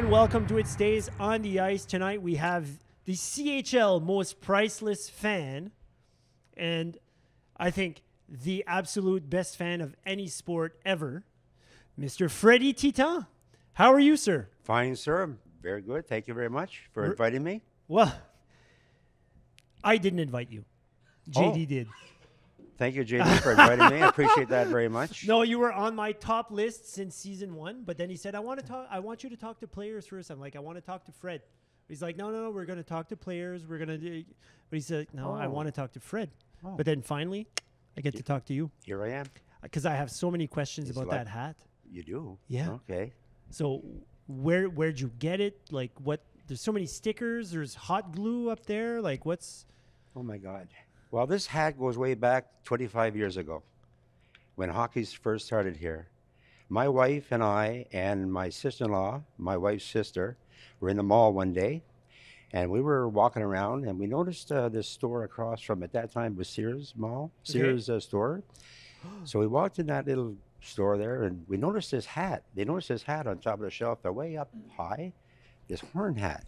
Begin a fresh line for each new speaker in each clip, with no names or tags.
everyone. Welcome to It Stays on the Ice. Tonight we have the CHL most priceless fan, and I think the absolute best fan of any sport ever, Mr. Freddie Titan. How are you, sir?
Fine, sir. Very good. Thank you very much for inviting me.
Well, I didn't invite you. JD
Oh.
did.
Thank you, JD, for inviting me. I appreciate that very much.
No, you were on my top list since season 1, but then he said, I want you to talk to players first. I'm like, I want to talk to Fred. He's like, no, we're going to talk to players. We're going to do. But he said, no, I want to talk to Fred.
Oh.
But then finally, I get to talk to you
Here I am.
because I have so many questions
It's
about
like-
that hat.
You do?
Yeah.
Okay.
So where'd you get it? Like what? There's so many stickers. There's hot glue up there. Like what's?
Oh, my God. Well, this hat goes way back 25 years ago when hockey first started here. My wife and I and my sister-in-law, my wife's sister, were in the mall one day, and we were walking around, and we noticed this store across from, at that time, was Sears Mall, Sears store. So we walked in that little store there, and we noticed this hat. They noticed this hat on top of the shelf, they're way up high, this horn hat.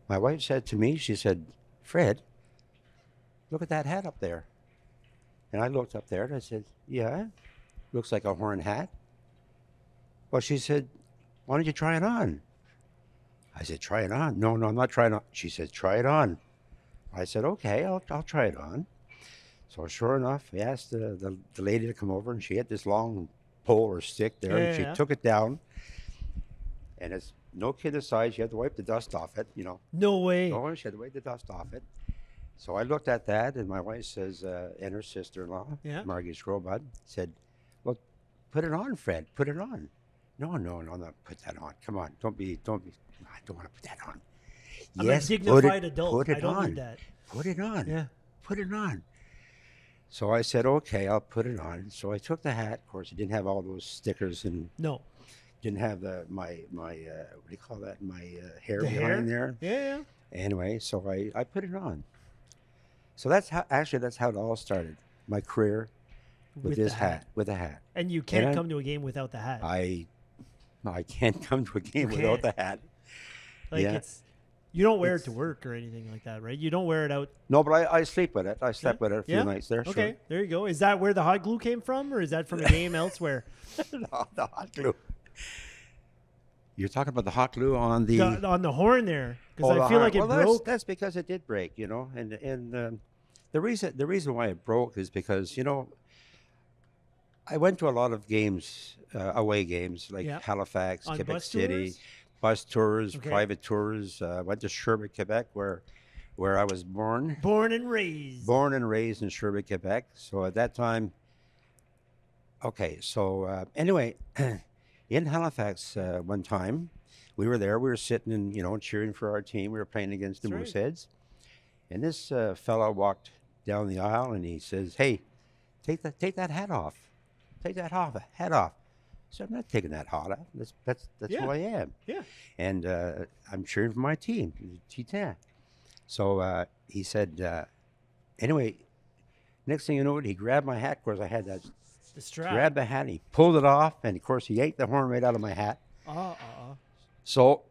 My wife said to me, she said, Fred, look at that hat up there. And I looked up there and I said, yeah, looks like a horn hat. Well, she said, why don't you try it on? I said, try it on. No, I'm not trying it on. She said, try it on. I said, okay, I'll try it on. So sure enough, we asked the lady to come over, and she had this long pole or stick there, and she took it down. And it's no kid aside, she had to wipe the dust off it, you know.
No way.
Oh, she had to wipe the dust off it. So I looked at that, and my wife says, and her sister-in-law, Margie Scrobud, said, well, put it on, Fred, put it on. No, not put that on. Come on, don't be, I don't want to put that on.
I'm a dignified adult.
Put it
I don't
on.
need that.
Put it on.
Yeah.
Put it on. So I said, okay, I'll put it on. So I took the hat. Of course, it didn't have all those stickers and
No.
didn't have my what do you call that? My hair
The
behind
hair?
there.
Yeah.
Anyway, so I put it on. So that's how it all started. My career with
the
this hat. With a hat.
And you can't
I-
come to a game without the hat.
I can't come to a game without the hat.
Like
yeah.
you don't wear it
It's-
to work or anything like that, right? You don't wear it out.
No, but I sleep with it. I slept with it a few nights there.
Okay,
Sure.
there you go. Is that where the hot glue came from, or is that from a game elsewhere?
No, the hot glue. You're talking about the hot glue on
On the horn there, because
Oh,
I feel like it
well,
broke.
That's because it did break, you know. And the reason why it broke is because, you know, I went to a lot of games, away games like Halifax,
On
Quebec
bus
City,
tours?
bus tours,
Okay.
private tours. Went to Sherbrooke, Quebec, where I was born.
Born and raised.
Born and raised in Sherbrooke, Quebec. So at that time, okay. So anyway, in Halifax, one time, we were there. We were sitting and, you know, cheering for our team. We were playing against the
That's
Mooseheads. And this fellow walked down the aisle and he says, "Hey, take that hat off. Take that hat off." So I'm not taking that hat off. That's who I am.
Yeah.
And I'm cheering for my team, Titan. So he said, anyway, next thing you know, he grabbed my hat. Of course, I had that.
The strap.
Grabbed the hat, and he pulled it off, and of course, he yanked the horn right out of my hat.
Uh-uh.
So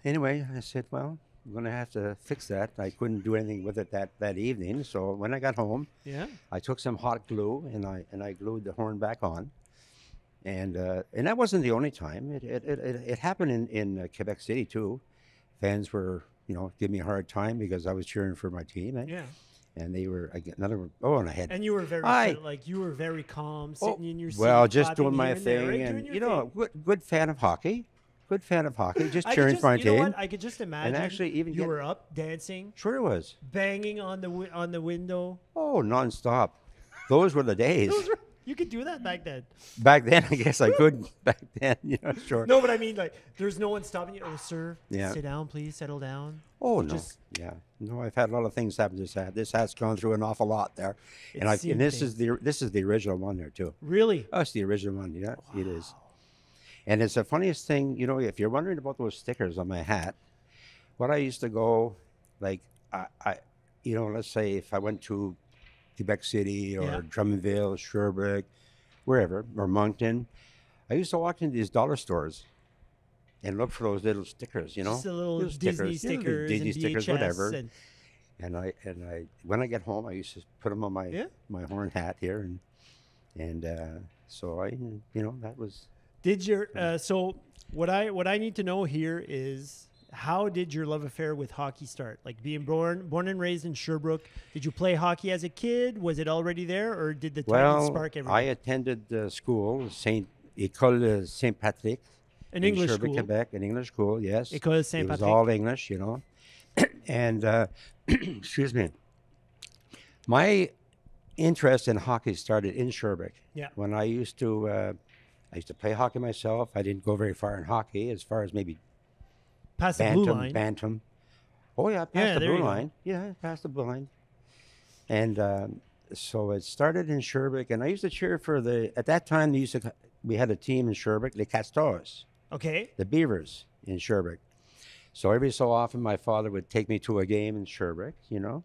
anyway, I said, well, I'm going to have to fix that. I couldn't do anything with it that evening. So when I got home, I took some hot glue, and I glued the horn back on. And that wasn't the only time. It happened in Quebec City too. Fans were, you know, giving me a hard time because I was cheering for my team.
Yeah.
And they were another one. Oh, and I had.
And you were very calm, sitting in your seat.
Well, just
clapping
doing my
here and there,
thing,
right?
and
Doing your
you know,
thing.
good fan of hockey. Good fan of hockey. Just
I
cheering
could
for my
just, you know
team.
what? I could just imagine.
And actually, even
you were up dancing,
Sure, it was.
banging on the window.
Oh, nonstop. Those were the days.
You could do that back then.
Back then, I guess I could. Back then, you know, sure.
No, but I mean, like, there's no one stopping you. Oh, sir,
Yeah.
sit down, please, settle down.
Oh no,
Just-
yeah, no. I've had a lot of things happen to this hat. This hat's gone through an awful lot there, and
It's seen
this
things.
is the original one there too.
Really?
Oh, it's the original one. Yeah, it is. And it's the funniest thing, you know. If you're wondering about those stickers on my hat, what I used to go, like, I you know, let's say if I went to Quebec City or
Yeah.
Drummondville, Sherbrooke, wherever, or Moncton, I used to walk into these dollar stores. and look for those little stickers, you know,
Just the little
little
Disney
you know, the
stickers
Disney
and
stickers,
VHS
whatever.
and
And I when I get home, I used to put them on
yeah.
my horn hat here, and so that was
Did your so what I need to know here is how did your love affair with hockey start? Like being born and raised in Sherbrooke, did you play hockey as a kid? Was it already there, or did the timing
well.
spark everything?
I attended school, École Saint Patrick,
An
in
English
Sherbrooke,
school,
Quebec, an English school. Yes,
École Saint
it was
Patrick.
all English, you know, and excuse me. My interest in hockey started in Sherbrooke.
Yeah.
When I used to play hockey myself. I didn't go very far in hockey, as far as maybe
Past the blue line.
bantam. Oh yeah, past
Yeah,
the
there
blue
you go.
line. Yeah, past the blue line. And so it started in Sherbrooke, and I used to cheer for at that time, we had a team in Sherbrooke, the Castors,
Okay.
the Beavers in Sherbrooke. So every so often, my father would take me to a game in Sherbrooke, you know,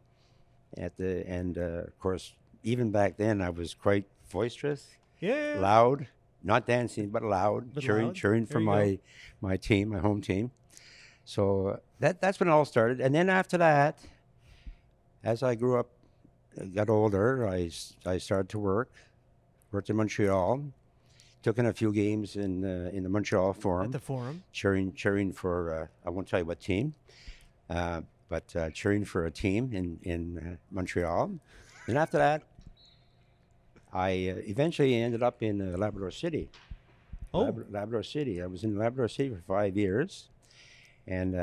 and of course, even back then, I was quite boisterous,
Yeah.
loud, not dancing, but loud,
But
cheering,
loud.
cheering
There
for
you
my team, my home team. So that's when it all started. And then after that, as I grew up, got older, I started to worked in Montreal, took in a few games in the Montreal
At
Forum,
the Forum.
cheering for I won't tell you what team, but cheering for a team in Montreal. And after that, I eventually ended up in Labrador City.
Oh.
Labrador City. I was in Labrador City for 5 years, and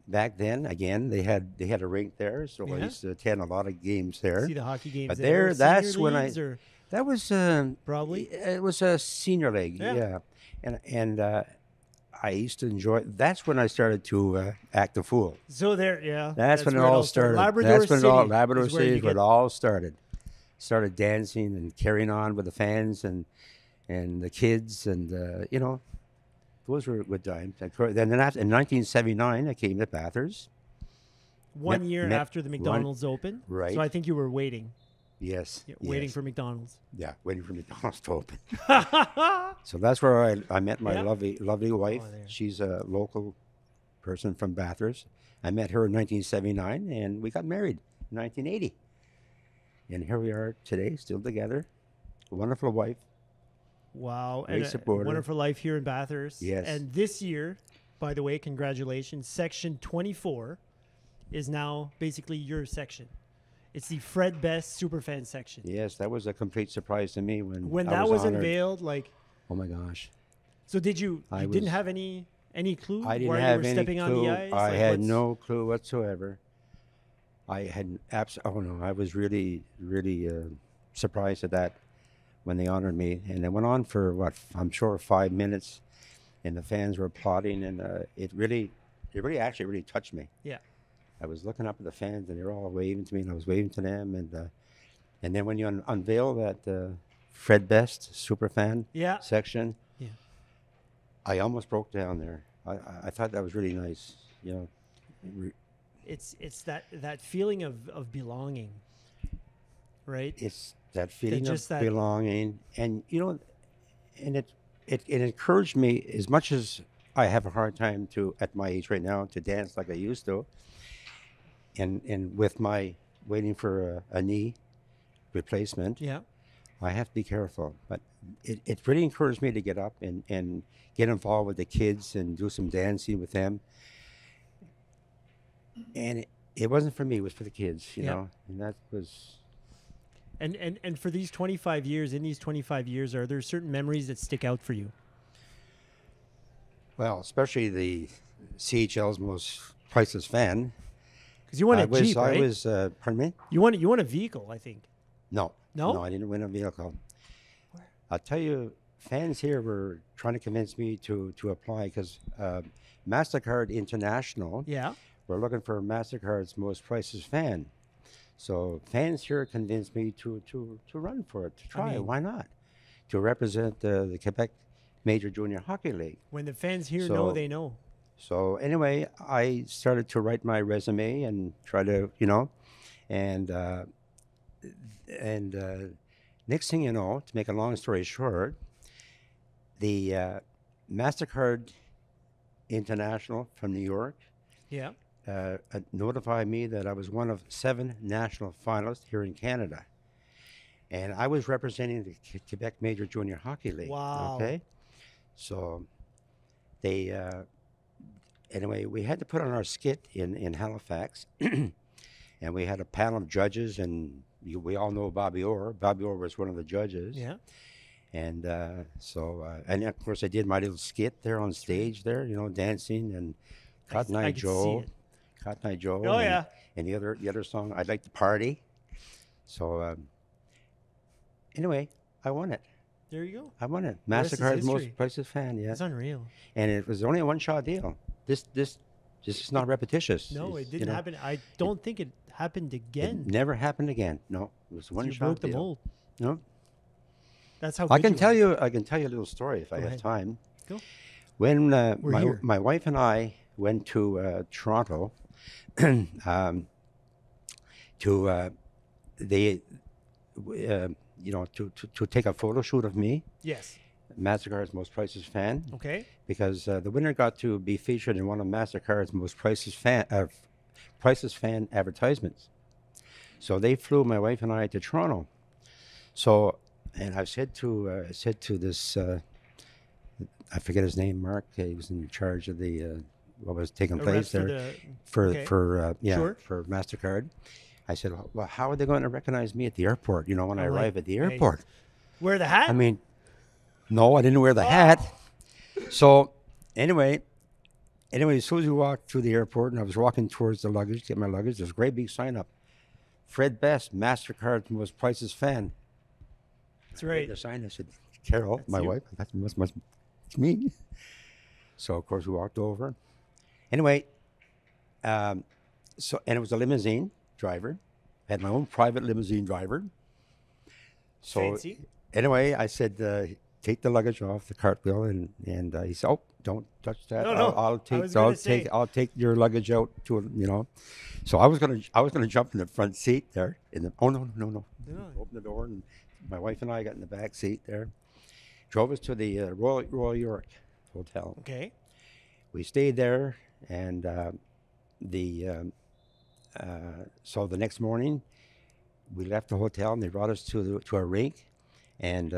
back then, again, they had a rink there, so I
Yeah.
used to attend a lot of games there.
See the hockey games
But
there.
that's
Senior
when
leagues or
that was
probably.
it was a senior league,
Yeah.
yeah, and I used to enjoy. That's when I started to act a fool.
So there, yeah.
That's when it
where
all started.
Labrador
That's when
City
Labrador
is where
City
you
is where it
get-
all started. Started dancing and carrying on with the fans and the kids, and those were good times. Then after, in 1979, I came to Bathurst.
1
Met-
year
met
after the McDonald's opened.
Right.
So I think you were waiting.
Yes,
Waiting
yes.
for McDonald's.
Yeah, waiting for McDonald's to open. So that's where I met my
Yeah.
lovely wife.
there.
She's a local person from Bathurst. I met her in 1979, and we got married in 1980. And here we are today, still together. A wonderful wife.
Wow.
Great
And a
supporter.
wonderful life here in Bathurst.
Yes.
And this year, by the way, congratulations, Section 24 is now basically your section. It's the Fred Best Superfan section.
Yes, that was a complete surprise to me when I
That was
honored.
unveiled, like,
Oh my gosh.
so did you
I
didn't
was-
have any clue
I didn't
why
have
you were
any
stepping
clue.
on the ice?
I
Like,
had
what's-
no clue whatsoever. I had oh no, I was really, really surprised at that when they honored me. And it went on for I'm sure 5 minutes, and the fans were applauding, and it really actually really touched me.
Yeah.
I was looking up at the fans, and they were all waving to me, and I was waving to them, and then when you unveil that Fred Best Superfan
Yeah.
section,
Yeah.
I almost broke down there. I thought that was really nice, you know.
It's that feeling of belonging, right?
It's that feeling
just
of
that-
belonging, and and it encouraged me as much as I have a hard time at my age right now to dance like I used to, and with my waiting for a knee replacement,
Yeah.
I have to be careful. But it really encouraged me to get up and get involved with the kids and do some dancing with them. And it wasn't for me; it was for the kids, you
Yeah.
know. And that was.
And for these 25 years, in these 25 years, are there certain memories that stick out for you?
Well, especially the CHL's most priceless fan.
Because you won a
I was,
Jeep, right?
I was, pardon me?
You won a vehicle, I think.
No.
No?
No, I didn't win a vehicle. I'll tell you, fans here were trying to convince me to apply because MasterCard International,
Yeah.
we're looking for MasterCard's most priceless fan. So fans here convinced me to run for it, to try it.
mean-
Why not? To represent the Quebec Major Junior Hockey League.
When the fans here
So-
know, they know.
So anyway, I started to write my resume and try to, and next thing you know, to make a long story short, the Mastercard International from New York
Yeah.
notified me that I was one of 7 national finalists here in Canada. And I was representing the Quebec Major Junior Hockey League.
Wow.
Okay. So they, anyway, we had to put on our skit in Halifax. And we had a panel of judges, and we all know Bobby Orr. Bobby Orr was one of the judges.
Yeah.
And and of course, I did my little skit there on stage there, dancing and Cotton
I
Eye
could see
Joe.
it.
Cotton Eye Joe.
Oh,
and,
yeah.
And the other song, I'd Like to Party. So anyway, I won it.
There you go.
I won it.
The rest is
MasterCard's
history.
most priceless fan, yeah.
It's unreal.
And it was only a one-shot deal. This is not repetitious.
No,
It's,
it didn't happen. I don't think it happened
It
again.
never happened again. No, it was a
You
one-shot
broke the
deal.
mold.
No,
That's how
I
good
can
you
tell
are.
you. I can tell you a little story if I
Go
have
ahead.
time.
Go.
When
We're here.
my wife and I went to Toronto, to to take a photo shoot of me,
Yes.
MasterCard's most priceless fan,
Okay.
because the winner got to be featured in one of MasterCard's most priceless fan advertisements. So they flew my wife and I to Toronto. So, and I said to this, I forget his name, Mark. He was in charge of the what was taking
A
place
rep
there
okay.
for
Sure.
for MasterCard. I said, well, how are they going to recognize me at the airport? When I
I'm like,
arrive at the
hey,
airport.
Wear the hat.
I mean, no, I didn't wear the hat. So anyway, as soon as we walked through the airport and I was walking towards the luggage, get my luggage, there's a great big sign up. Fred Best, MasterCard's most priceless fan.
That's
I read
right.
the sign. I said, Carol,
That's
my
you.
wife, that must it's me. So of course we walked over. Anyway, and it was a limousine driver. I had my own private limousine driver. So
Fancy.
anyway, I said, take the luggage off the cartwheel, and he said, "Oh, don't touch that.
No, no.
I'll take your luggage out to. So I was gonna jump in the front seat there. No.
No.
Open the door, and my wife and I got in the back seat there. Drove us to the Royal York Hotel.
Okay.
We stayed there, and so the next morning, we left the hotel, and they brought us to a rink, and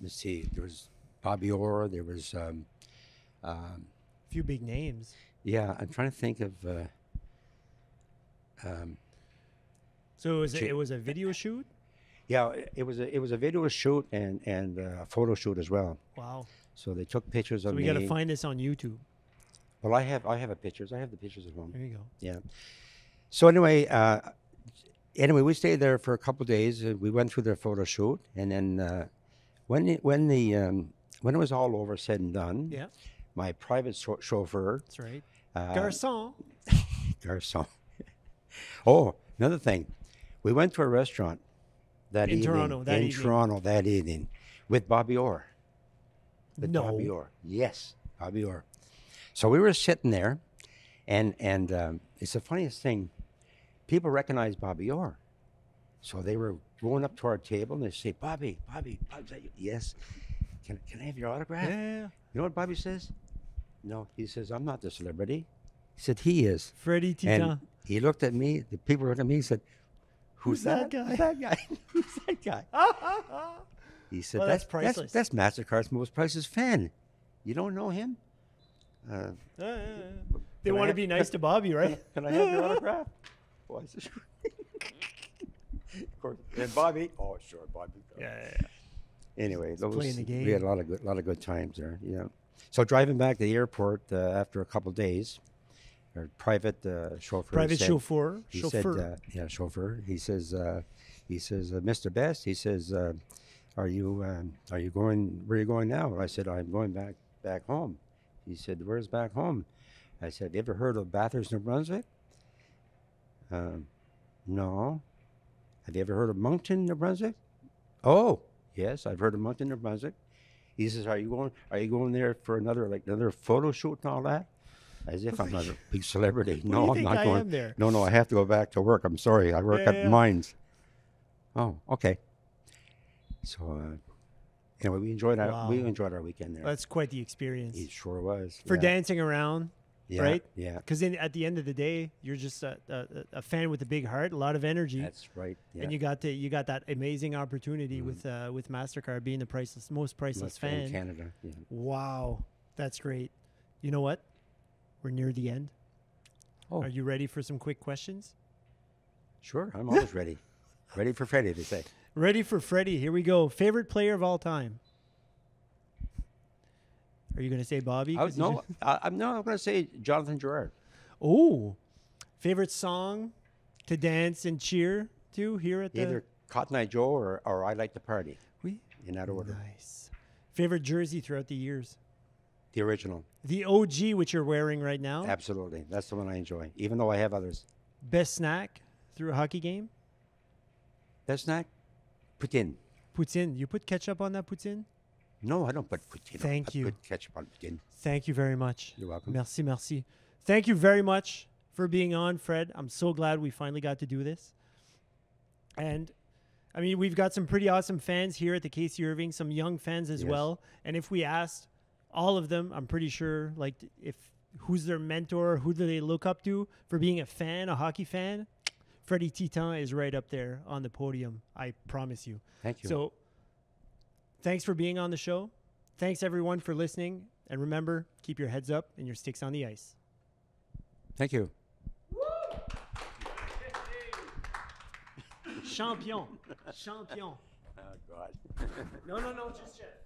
let's see, there was Bobby Orr, there was
Few big names.
yeah, I'm trying to think of
So
J-
it was a video shoot.
yeah, it was a video shoot and a photo shoot as well.
Wow.
So they took pictures
So
of
we
me.
got to find this on YouTube.
Well, I have the pictures. I have the pictures at home.
There you go.
Yeah. So anyway, we stayed there for a couple of days. We went through the photo shoot, and then when it was all over, said and done,
Yeah.
my private chauffeur,
That's right.
uh,
Garçon.
Garçon. Oh, another thing, we went to a restaurant that
In
evening
Toronto that evening.
Toronto that evening with Bobby Orr. With
No.
Bobby Orr. Yes, Bobby Orr. So we were sitting there, and it's the funniest thing. People recognize Bobby Orr. So they were going up to our table, and they say, Bobby, is that you? Yes. Can I have your autograph?
Yeah.
You know what Bobby says? No, he says, I'm not the celebrity. He said, he is.
Freddie Titan.
And he looked at me, the people looked at me and said,
Who's that guy?
Who's that guy? Who's that guy? He said,
Well, that's priceless.
That's MasterCard's most priceless fan. You don't know him?
They
Can I
want to
have-
be nice to Bobby, right?
Can I have your autograph? Oh, I said, of course. And Bobby? Oh, sure, Bobby.
Yeah.
Anyway,
playing the
we had
game.
a lot of good times there. Yeah. So driving back to the airport after a couple of days, our private chauffeur.
Private
said,
chauffeur.
He
Chauffeur.
said, chauffeur. He says, Mr. Best. He says, are you going? Where are you going now? I said, I'm going back home. He said, where's back home? I said, you ever heard of Bathurst, New Brunswick? No. Have you ever heard of Moncton, New Brunswick? Oh, yes, I've heard of Moncton, New Brunswick. He says, are you going there for another photo shoot and all that? As if I'm not a big celebrity.
What
No,
do you
I'm
think
not
I
going.
am there?
No, I have to go back to work. I'm sorry. I work
Yeah,
at
yeah.
Mines. Oh, okay. So we enjoyed our weekend there.
That's quite the experience
It sure was.
for
yeah.
dancing around,
Yeah,
right?
Yeah,
Because at the end of the day, you're just a fan with a big heart, a lot of energy,
that's right. Yeah.
and you got that amazing opportunity with Mastercard being the most priceless
Let's go in
fan.
Canada. Yeah.
Wow, that's great. You know what? We're near the end.
Oh,
Are you ready for some quick questions?
sure. I'm always ready. Ready for Freddie, they say.
Ready for Freddie. Here we go. Favorite player of all time? Are you going to say Bobby?
I'm going to say Jonathan Gerard.
Oh, favorite song to dance and cheer to here at the...
Either Cotton Eye Joe or I Like to Party,
Oui.
in that order.
Nice. Favorite jersey throughout the years?
The original.
The OG, which you're wearing right now.
Absolutely. That's the one I enjoy, even though I have others.
Best snack through a hockey game?
Best snack? Poutine.
Poutine. You put ketchup on that poutine?
No, I don't put poutine.
Thank
I
you.
put ketchup on poutine.
Thank you very much.
You're welcome.
Merci, merci. Thank you very much for being on, Fred. I'm so glad we finally got to do this. And I mean, we've got some pretty awesome fans here at the Casey Irving, some young fans as
Yes.
well. And if we asked all of them, I'm pretty sure, like, if who's their mentor, who do they look up to for being a fan, a hockey fan, Freddie Titan is right up there on the podium. I promise you.
Thank you.
So thanks for being on the show. Thanks, everyone, for listening. And remember, keep your heads up and your sticks on the ice.
Thank you.
Champion. Champion.
Oh, God.
No, just yet.